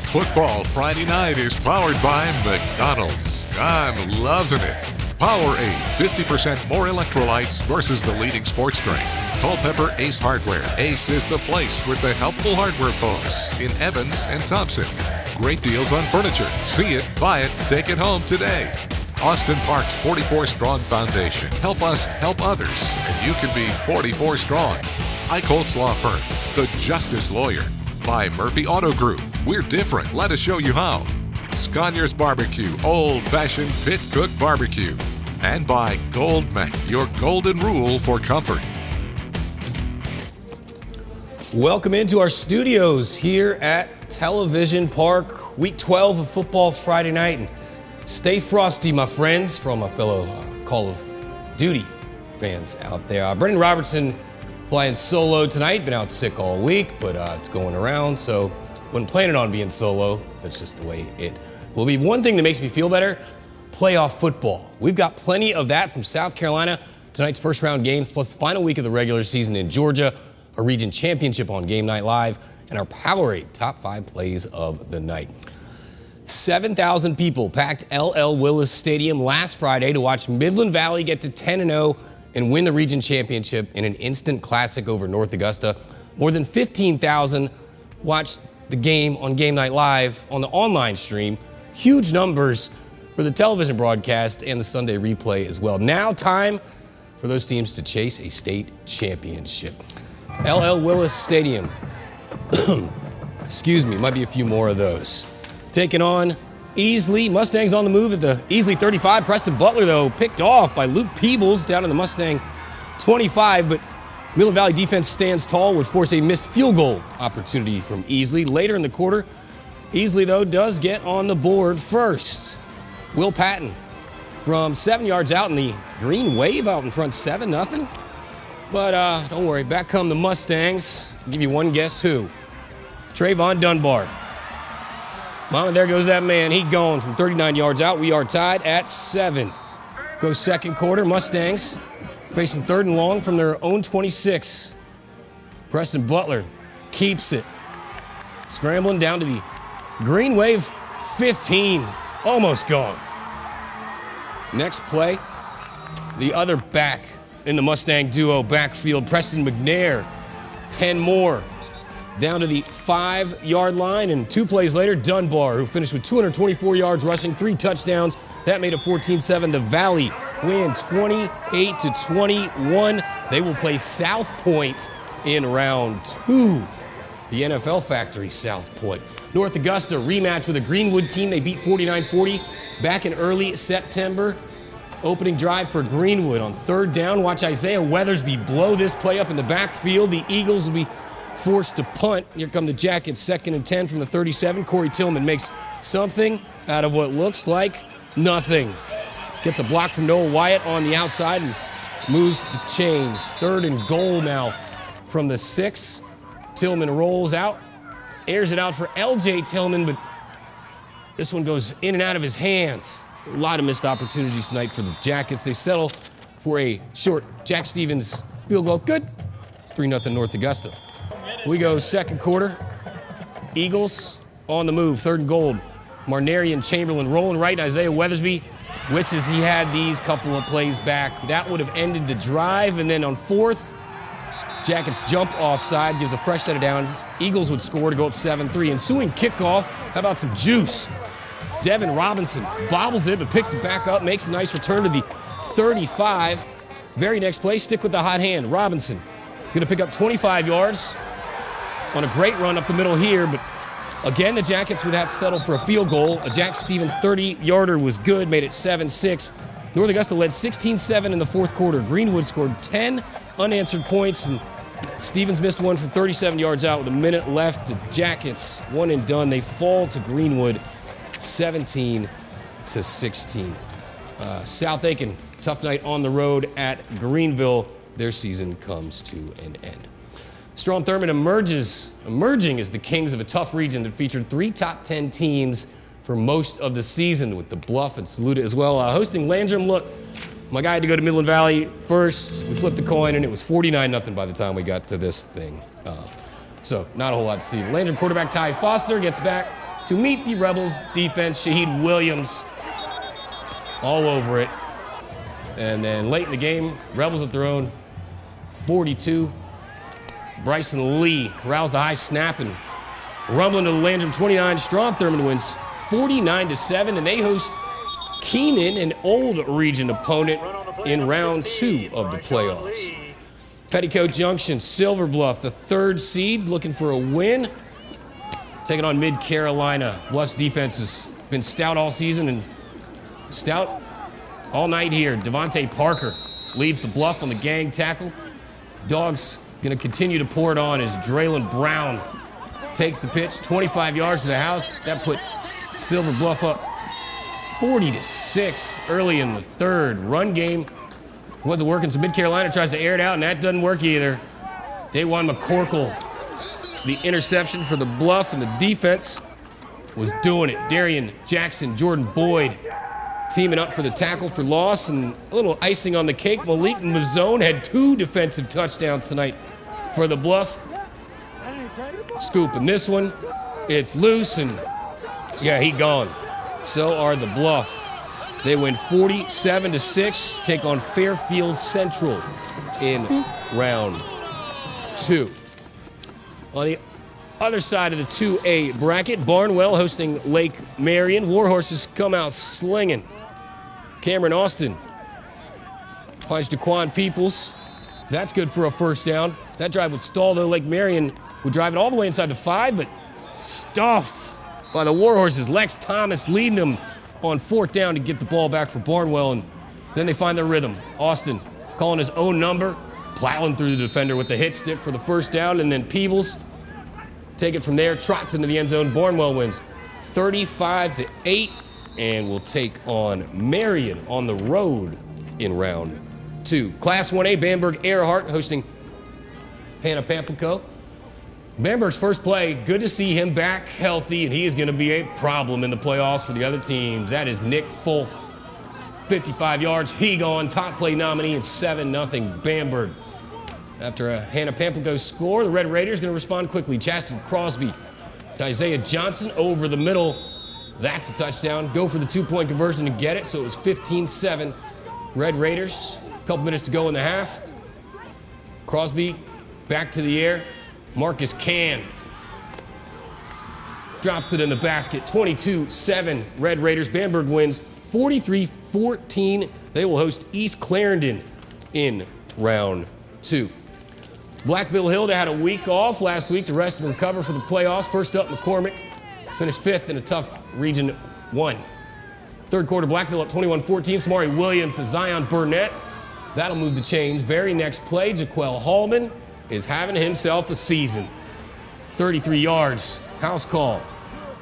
Football Friday night is powered by McDonald's. I'm loving it. Powerade, 50% more electrolytes versus the leading sports drink. Culpeper Ace Hardware. Ace is the place with the helpful hardware folks in Evans and Thompson. Great deals on furniture. See it, buy it, take it home today. Austin Park's 44 Strong Foundation. Help us help others, and you can be 44 strong. Eichholtz Law Firm, the Justice Lawyer. By Murphy Auto Group. We're different. Let us show you how. Sconiers Barbecue, old-fashioned pit-cooked barbecue. And by Goldmec, your golden rule for comfort. Welcome into our studios here at Television Park, Week 12 of Football Friday night. And stay frosty, my friends, for all my fellow Call of Duty fans out there. Brendan Robertson flying solo tonight, been out sick all week, but it's going around, so wasn't planning on being solo. That's just the way it will be. One thing that makes me feel better, playoff football. We've got plenty of that from South Carolina, tonight's first round games, plus the final week of the regular season in Georgia, a region championship on Game Night Live, and our Powerade top 5 plays of the night. 7,000 people packed L.L. Willis Stadium last Friday to watch Midland Valley get to 10-0 and win the region championship in an instant classic over North Augusta. More than 15,000 watched the game on Game Night Live on the online stream. Huge numbers for the television broadcast and the Sunday replay as well. Now time for those teams to chase a state championship. L.L. Willis Stadium. Excuse me, might be a few more of those. Taking on Easley. Mustangs on the move at the Easley 35. Preston Butler, though, picked off by Luke Peebles down in the Mustang 25. But Midland Valley defense stands tall, would force a missed field goal opportunity from Easley. Later in the quarter, Easley, though, does get on the board first. Will Patton from 7 yards out in the green wave out in front, 7-0. But don't worry, back come the Mustangs. I'll give you one guess who. Trayvon Dunbar. Mama, there goes that man. He gone from 39 yards out. We are tied at 7. Go second quarter. Mustangs facing 3rd and long from their own 26. Preston Butler keeps it. Scrambling down to the green wave 15. Almost gone. Next play, the other back in the Mustang duo backfield, Preston McNair. 10 more. Down to the 5-yard line, and 2 plays later, Dunbar, who finished with 224 yards rushing, 3 touchdowns. That made it 14-7. The Valley win 28-21. They will play South Point in round 2. The NFL Factory, South Point. North Augusta rematch with a Greenwood team. They beat 49-40 back in early September. Opening drive for Greenwood on 3rd down. Watch Isaiah Weathersby blow this play up in the backfield. The Eagles will be forced to punt. Here come the Jackets, 2nd and 10 from the 37. Corey Tillman makes something out of what looks like nothing. Gets a block from Noah Wyatt on the outside and moves the chains. 3rd and goal now from the 6. Tillman rolls out, airs it out for L.J. Tillman, but this one goes in and out of his hands. A lot of missed opportunities tonight for the Jackets. They settle for a short Jack Stevens field goal. Good. It's 3-0 North Augusta. We go second quarter. Eagles on the move, 3rd and goal. Marnarian Chamberlain rolling right. Isaiah Weathersby wishes he had these couple of plays back. That would have ended the drive. And then on 4th, Jackets jump offside, gives a fresh set of downs. Eagles would score to go up 7-3. Ensuing kickoff, how about some juice? Devin Robinson bobbles it, but picks it back up, makes a nice return to the 35. Very next play, stick with the hot hand. Robinson going to pick up 25 yards on a great run up the middle here, but again, the Jackets would have to settle for a field goal. A Jack Stevens 30-yarder was good, made it 7-6. North Augusta led 16-7 in the 4th quarter. Greenwood scored 10 unanswered points, and Stevens missed one from 37 yards out with a minute left. The Jackets, one and done. They fall to Greenwood 17-16. South Aiken, tough night on the road at Greenville. Their season comes to an end. Strom Thurmond emerging as the kings of a tough region that featured 3 top 10 teams for most of the season, with the Bluff and Saluda as well. Hosting Landrum, look, my guy had to go to Midland Valley first. We flipped a coin, and it was 49-0 by the time we got to this thing. So not a whole lot to see. Landrum quarterback Ty Foster gets back to meet the Rebels defense. Shaheed Williams all over it. And then late in the game, Rebels at their own 42. Bryson Lee corrals the high snap and rumbling to the Landrum 29. Strom Thurmond wins 49-7, and they host Keenan, an old region opponent, in round 2 of the playoffs. Petticoat Junction, Silver Bluff, the 3rd seed, looking for a win. Taking on Mid-Carolina. Bluff's defense has been stout all season and stout all night here. Devontae Parker leads the Bluff on the gang tackle. Dogs going to continue to pour it on as Draylon Brown takes the pitch. 25 yards to the house. That put Silver Bluff up 40-6 early in the 3rd. Run game wasn't working, so Mid-Carolina tries to air it out, and that doesn't work either. Dawan McCorkle, the interception for the Bluff, and the defense was doing it. Darian Jackson, Jordan Boyd teaming up for the tackle for loss, and a little icing on the cake. Malik Mazzone had 2 defensive touchdowns tonight for the Bluff. Scooping this one, it's loose, and yeah, he gone. So are the Bluff. They win 47-6, take on Fairfield Central in round 2. On the other side of the 2A bracket, Barnwell hosting Lake Marion. Warhorses come out slinging. Cameron Austin finds Jaquan Peoples. That's good for a first down. That drive would stall, though. Lake Marion would drive it all the way inside the 5, but stuffed by the Warhorses. Lex Thomas leading them on 4th down to get the ball back for Barnwell, and then they find their rhythm. Austin calling his own number, plowing through the defender with the hit stick for the first down, and then Peebles take it from there, trots into the end zone. Barnwell wins 35-8, and will take on Marion on the road in round 2. Class 1A, Bamberg Earhart hosting Hannah Pamplico. Bamberg's first play, good to see him back healthy, and he is going to be a problem in the playoffs for the other teams. That is Nick Folk, 55 yards. He gone, top play nominee, and 7-0 Bamberg. After a Hannah Pamplico score, the Red Raiders going to respond quickly. Chaston Crosby to Isaiah Johnson over the middle. That's a touchdown. Go for the 2-point conversion to get it, so it was 15-7. Red Raiders, a couple minutes to go in the half. Crosby back to the air. Marcus Can drops it in the basket. 22-7 Red Raiders. Bamberg wins 43-14. They will host East Clarendon in round 2. Blackville Hilda had a week off last week to rest and recover for the playoffs. First up, McCormick finished 5th in a tough Region 1. 3rd quarter, Blackville up 21-14. Samari Williams to Zion Burnett. That'll move the chains. Very next play, Jaquel Hallman is having himself a season. 33 yards, house call.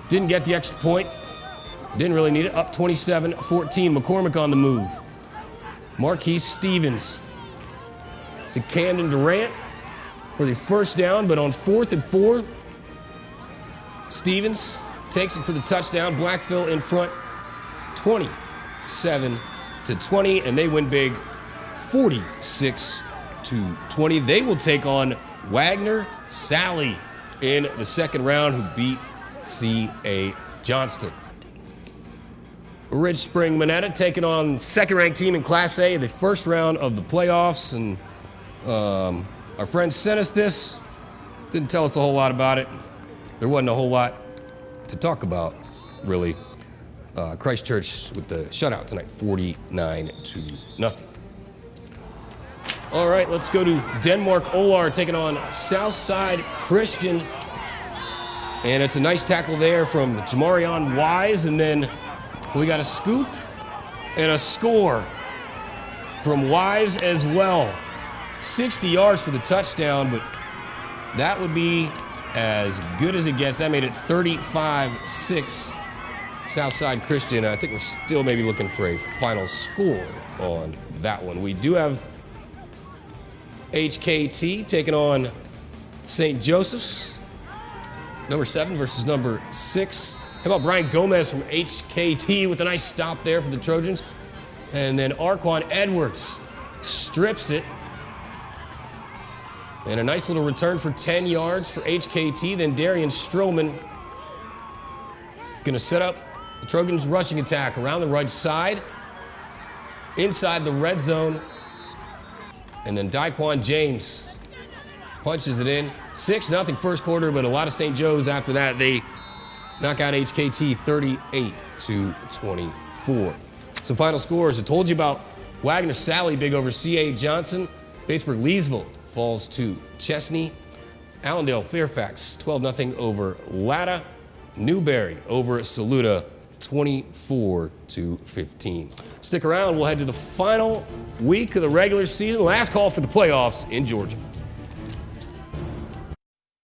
Didn't get the extra point. Didn't really need it. Up 27-14, McCormick on the move. Marquise Stevens to Camden Durant for the first down, but on 4th and 4, Stevens takes it for the touchdown. Blackville in front, 27-20, and they win big, 46-20. They will take on Wagner Sally in the 2nd round, who beat C.A. Johnston. Ridge Spring Monetta taking on 2nd-ranked team in Class A, the 1st round of the playoffs, and our friends sent us this. Didn't tell us a whole lot about it. There wasn't a whole lot to talk about, really. Christchurch with the shutout tonight, 49-0. All right, let's go to Denmark Olar taking on Southside Christian. And it's a nice tackle there from Jamarion Wise, and then we got a scoop and a score from Wise as well. 60 yards for the touchdown, but that would be as good as it gets. That made it 35-6 Southside Christian. I think we're still maybe looking for a final score on that one. We do have HKT taking on St. Joseph's. Number 7 versus number 6. How about Brian Gomez from HKT with a nice stop there for the Trojans. And then Arquan Edwards strips it. And a nice little return for 10 yards for HKT. Then Darian Stroman Going to set up the Trojans' rushing attack around the right side, inside the red zone, and then Daquan James punches it in. 6-0 first quarter, but a lot of St. Joe's after that. They knock out HKT 38-24. Some final scores. I told you about Wagner Sally big over C.A. Johnson. Batesburg-Leesville falls to Chesney. Allendale-Fairfax 12-0 over Latta. Newberry over Saluda 24-15. Stick around. We'll head to the final week of the regular season. Last call for the playoffs in Georgia.